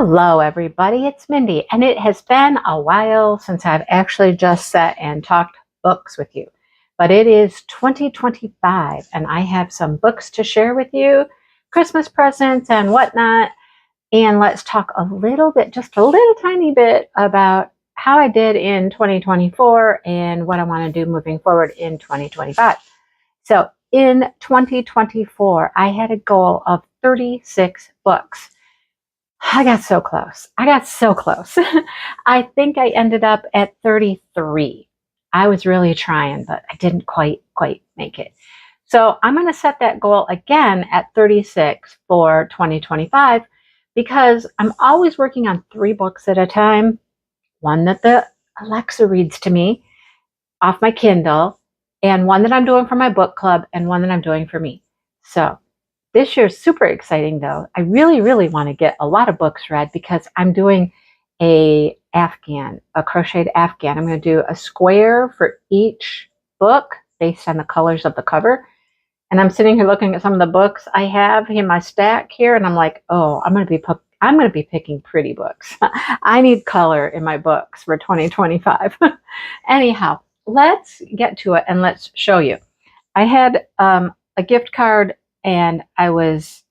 Hello, everybody. It's Mindy, and it has been a while since I've actually just sat and talked books with you. But it is 2025, and I have some books to share with you, Christmas presents and whatnot. And let's talk a little bit, just a little tiny bit, about how I did in 2024 and what I want to do moving forward in 2025. So in 2024, I had a goal of 36 books. I got so close. I think I ended up at 33. I was really trying, but I didn't quite make it. So I'm going to set that goal again at 36 for 2025 because I'm always working on 3 books at a time. One that the Alexa reads to me off my Kindle, and one that I'm doing for my book club, and one that I'm doing for me. So this year's super exciting, though. I really want to get a lot of books read because I'm doing a crocheted Afghan. I'm going to do a square for each book based on the colors of the cover. And I'm sitting here looking at some of the books I have in my stack here, and I'm like, oh, I'm going to be picking pretty books. I need color in my books for 2025. Anyhow, let's get to it and let's show you. I had a gift card, and I was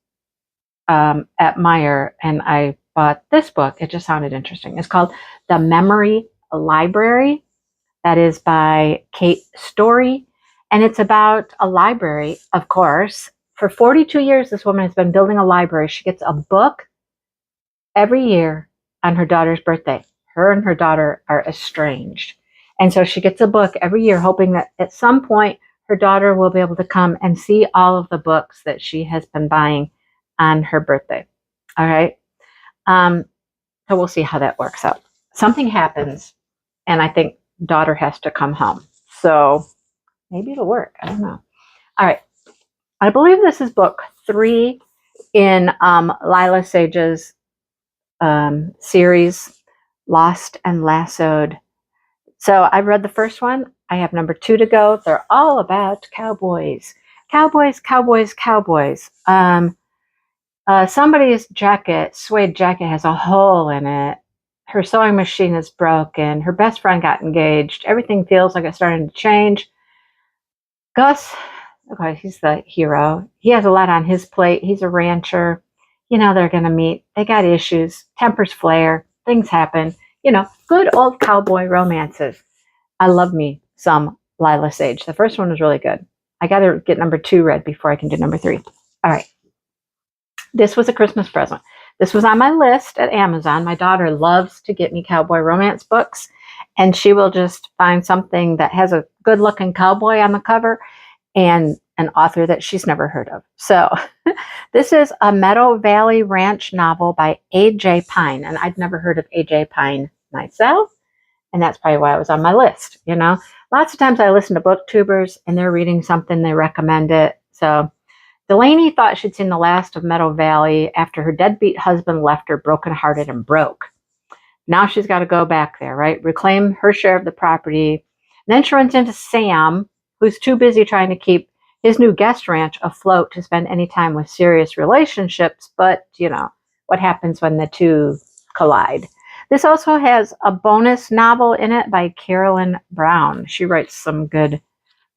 at Meijer, and I bought this book. It just sounded interesting. It's called The Memory Library. That is by Kate Story, and it's about a library, of course. For 42 years, this woman has been building a library. She gets a book every year on her daughter's birthday. Her and her daughter are estranged, and so she gets a book every year, hoping that at some point her daughter will be able to come and see all of the books that she has been buying on her birthday. All right. So we'll see how that works out. Something happens, and I think daughter has to come home. So maybe it'll work. I don't know. All right. I believe this is book 3 in Lila Sage's series, Lost and Lassoed. So I've read the first one. I have number 2 to go. They're all about cowboys. Cowboys. Somebody's jacket, suede jacket, has a hole in it. Her sewing machine is broken. Her best friend got engaged. Everything feels like it's starting to change. Gus, okay, he's the hero. He has a lot on his plate. He's a rancher. They're going to meet. They got issues. Tempers flare. Things happen. Good old cowboy romances. I love me some Lila Sage. The first one was really good. I got to get number 2 read before I can do number 3. All right. This was a Christmas present. This was on my list at Amazon. My daughter loves to get me cowboy romance books, and she will just find something that has a good-looking cowboy on the cover and an author that she's never heard of. So this is a Meadow Valley Ranch novel by A.J. Pine, and I'd never heard of A.J. Pine myself, and that's probably why it was on my list. Lots of times I listen to booktubers, and they're reading something, they recommend it. So Delaney thought she'd seen the last of Meadow Valley after her deadbeat husband left her brokenhearted and broke. Now she's got to go back there, right? Reclaim her share of the property. And then she runs into Sam, who's too busy trying to keep his new guest ranch afloat to spend any time with serious relationships. But, what happens when the two collide? This also has a bonus novel in it by Carolyn Brown. She writes some good,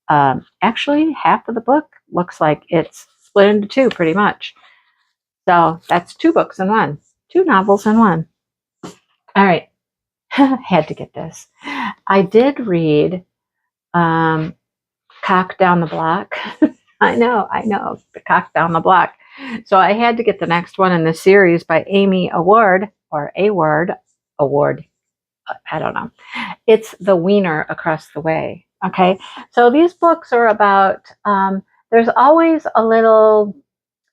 actually half of the book looks like it's split into 2 pretty much. So that's 2 books in one, 2 novels in one. All right. Had to get this. I did read Cock Down the Block. I know, the Cock Down the Block. So I had to get the next one in the series by Amy Award, or Award. I don't know. It's The Wiener Across the Way. Okay. So these books are about, there's always a little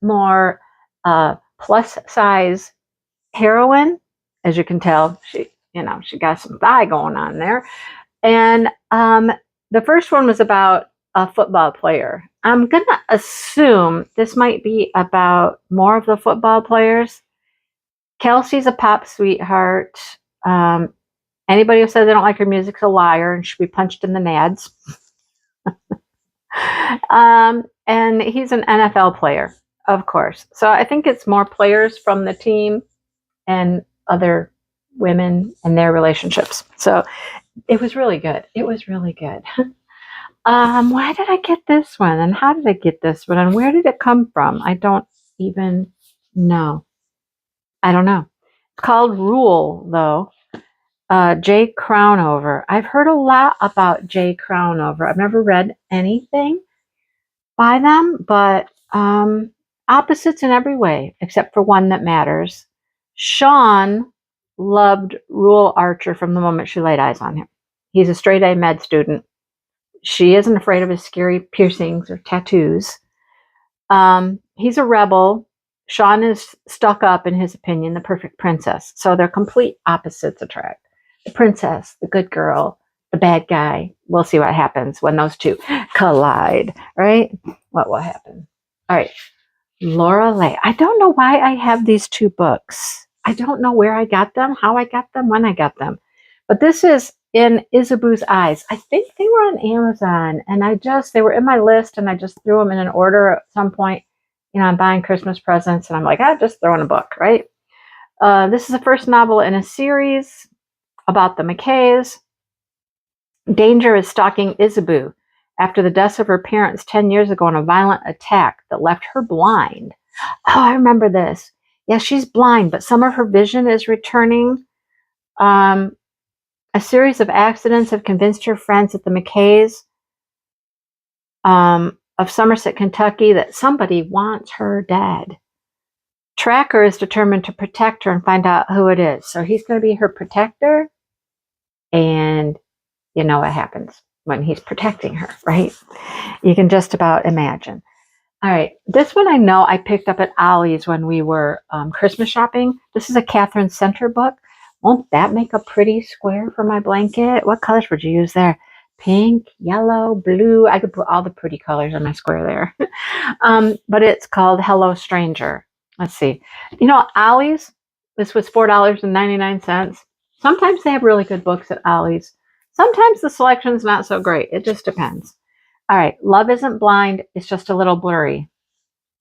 more plus size heroine. As you can tell, she got some thigh going on there. And the first one was about a football player. I'm going to assume this might be about more of the football players. Kelsey's a pop sweetheart. Anybody who says they don't like her music's a liar and should be punched in the nads. And he's an NFL player, of course. So I think it's more players from the team and other women and their relationships. So it was really good. It was really good. Why did I get this one? And how did I get this one? And where did it come from? I don't even know. I don't know. It's called Rule, though. Jay Crownover. I've heard a lot about Jay Crownover. I've never read anything by them, but opposites in every way, except for one that matters. Sean loved Rule Archer from the moment she laid eyes on him. He's a straight A med student. She isn't afraid of his scary piercings or tattoos. He's a rebel. Sean is stuck up, in his opinion, the perfect princess. So they're complete opposites attract. The princess, the good girl, the bad guy. We'll see what happens when those two collide, right? What will happen? All right. Laura Leigh. I don't know why I have these two books. I don't know where I got them, how I got them, when I got them. But this is In Isabeau's Eyes. I think they were on Amazon, and they were in my list, and I just threw them in an order at some point. You know, I'm buying Christmas presents, and I'm like, just throw in a book, right? This is the first novel in a series about the McKays. Danger is stalking Isabeau after the deaths of her parents 10 years ago in a violent attack that left her blind. Oh, I remember this. Yeah, she's blind, but some of her vision is returning. A series of accidents have convinced her friends at the McKays of Somerset, Kentucky, that somebody wants her dead. Tracker is determined to protect her and find out who it is. So he's going to be her protector, and you know what happens when he's protecting her, right? You can just about imagine. All right, this one I know I picked up at Ollie's when we were Christmas shopping. This is a Catherine Center book. Won't that make a pretty square for my blanket? What colors would you use there? Pink, yellow, blue. I could put all the pretty colors on my square there. But it's called Hello Stranger. Let's see. You know, Ollie's, this was $4.99. Sometimes they have really good books at Ollie's. Sometimes the selection's not so great. It just depends. All right. Love Isn't Blind. It's just a little blurry.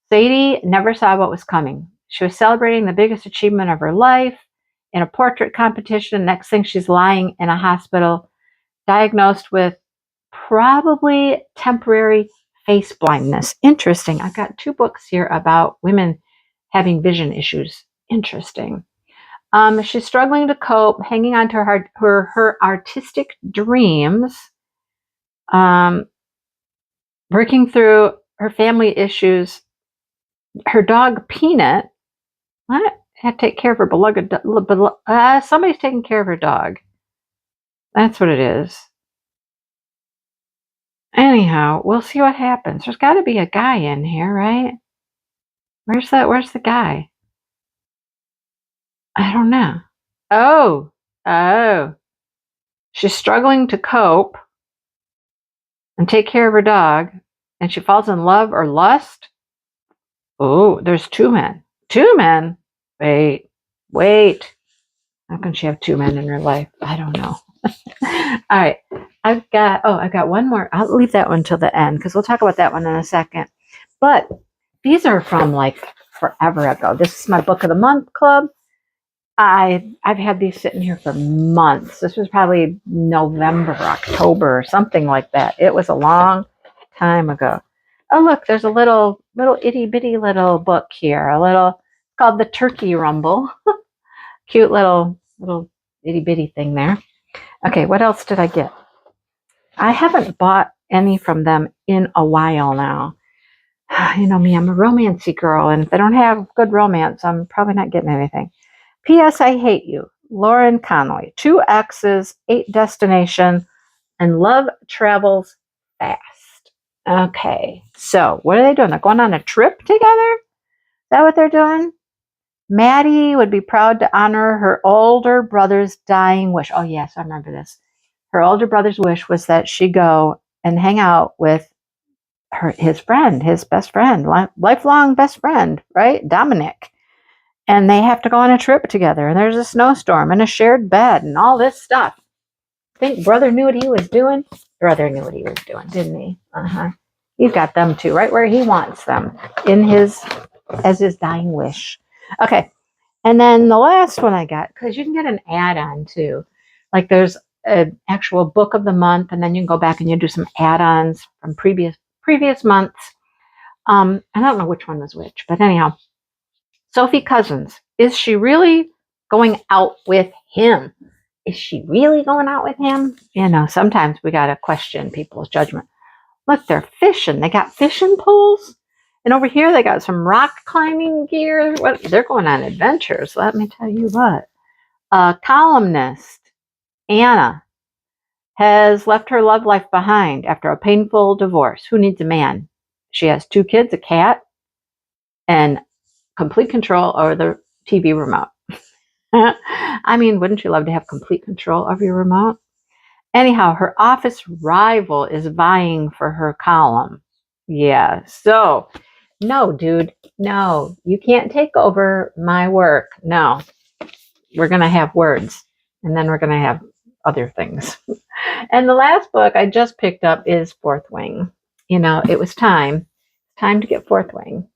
Sadie never saw what was coming. She was celebrating the biggest achievement of her life in a portrait competition. Next thing, she's lying in a hospital, diagnosed with probably temporary face blindness. Interesting. I've got two books here about women having vision issues. Interesting. She's struggling to cope, hanging on to her artistic dreams, working through her family issues. Her dog, Peanut, what? Had to take care of her beloved. Somebody's taking care of her dog. That's what it is. Anyhow, we'll see what happens. There's got to be a guy in here, right? Where's the guy? I don't know. Oh. She's struggling to cope and take care of her dog, and she falls in love or lust. Oh, there's two men. Two men? Wait. How can she have two men in her life? I don't know. All right. I've got one more. I'll leave that one till the end because we'll talk about that one in a second. But these are from like forever ago. This is my book of the month club. I've had these sitting here for months. This was probably November, October, or something like that. It was a long time ago. Oh, look, there's a little itty bitty little book here. Called The Turkey Rumble. Cute little itty bitty thing there. Okay, what else did I get? I haven't bought any from them in a while now. You know me, I'm a romancy girl, and if they don't have good romance, I'm probably not getting anything. P.S. I Hate You, Lauren Connolly. 2 X's, 8 Destination, and Love Travels Fast. Okay, so what are they doing? They're going on a trip together? Is that what they're doing? Maddie would be proud to honor her older brother's dying wish. Oh, yes, I remember this. Her older brother's wish was that she go and hang out with his friend, his best friend, lifelong best friend, right? Dominic. And they have to go on a trip together. And there's a snowstorm and a shared bed and all this stuff. Think brother knew what he was doing? Brother knew what he was doing, didn't he? He's got them too, right where he wants them, as his dying wish. Okay, And then the last one I got, because you can get an add-on too. Like there's an actual book of the month, and then you can go back and you do some add-ons from previous months. I don't know which one was which, but anyhow, Sophie Cousins. Is she really going out with him? Is she really going out with him? You know, sometimes we got to question people's judgment. Look, they're fishing. They got fishing poles. And over here, they got some rock climbing gear. What? They're going on adventures. Let me tell you what. A columnist, Anna, has left her love life behind after a painful divorce. Who needs a man? She has 2 kids, a cat, and complete control over the TV remote. I mean, wouldn't you love to have complete control of your remote? Anyhow, her office rival is vying for her column. Yeah, so no, dude, no, you can't take over my work. No, we're going to have words, and then we're going to have other things. And the last book I just picked up is Fourth Wing. You know, it was time to get Fourth Wing.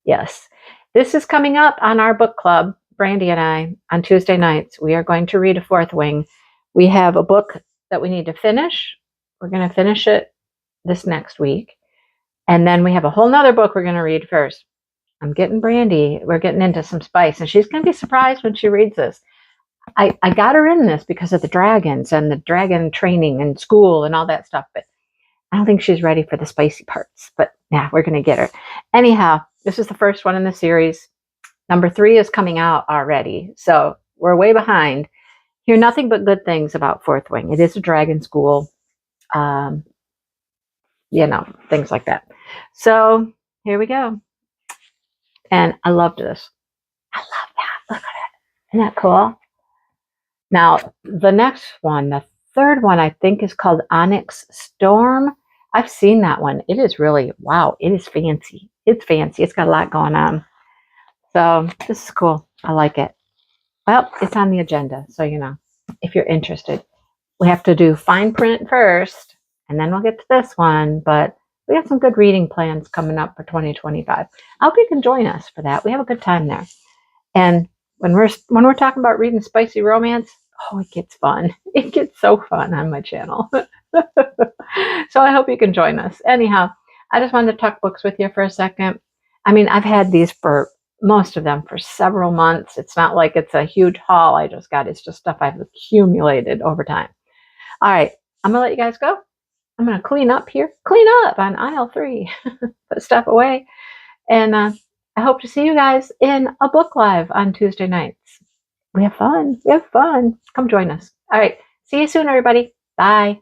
Yes, this is coming up on our book club, Brandy and I, on Tuesday nights. We are going to read a Fourth Wing. We have a book that we need to finish. We're going to finish it this next week. And then we have a whole nother book we're going to read first. I'm getting Brandy. We're getting into some spice, and she's going to be surprised when she reads this. I got her in this because of the dragons and the dragon training and school and all that stuff, but I don't think she's ready for the spicy parts. But yeah, we're going to get her. Anyhow, this is the first one in the series. Number 3 is coming out already, so we're way behind. Hear nothing but good things about Fourth Wing. It is a dragon school, you know, things like that. So here we go. And I loved this. I love that. Look at it. Isn't that cool? Now, the next one, the third one, I think is called Onyx Storm. I've seen that one. It is really, wow, it is fancy. It's fancy. It's got a lot going on. So this is cool. I like it. Well, it's on the agenda, so you know, if you're interested. We have to do fine print first, and then we'll get to this one, but we have some good reading plans coming up for 2025. I hope you can join us for that. We have a good time there. And when we're talking about reading spicy romance, oh, it gets fun. It gets so fun on my channel. So I hope you can join us. Anyhow, I just wanted to talk books with you for a second. I mean, I've had these for most of them for several months. It's not like it's a huge haul I just got. It's just stuff I've accumulated over time. All right, I'm going to let you guys go. I'm going to clean up on aisle 3, put stuff away. And I hope to see you guys in a book live on Tuesday nights. We have fun. Come join us. All right, see you soon, everybody. Bye.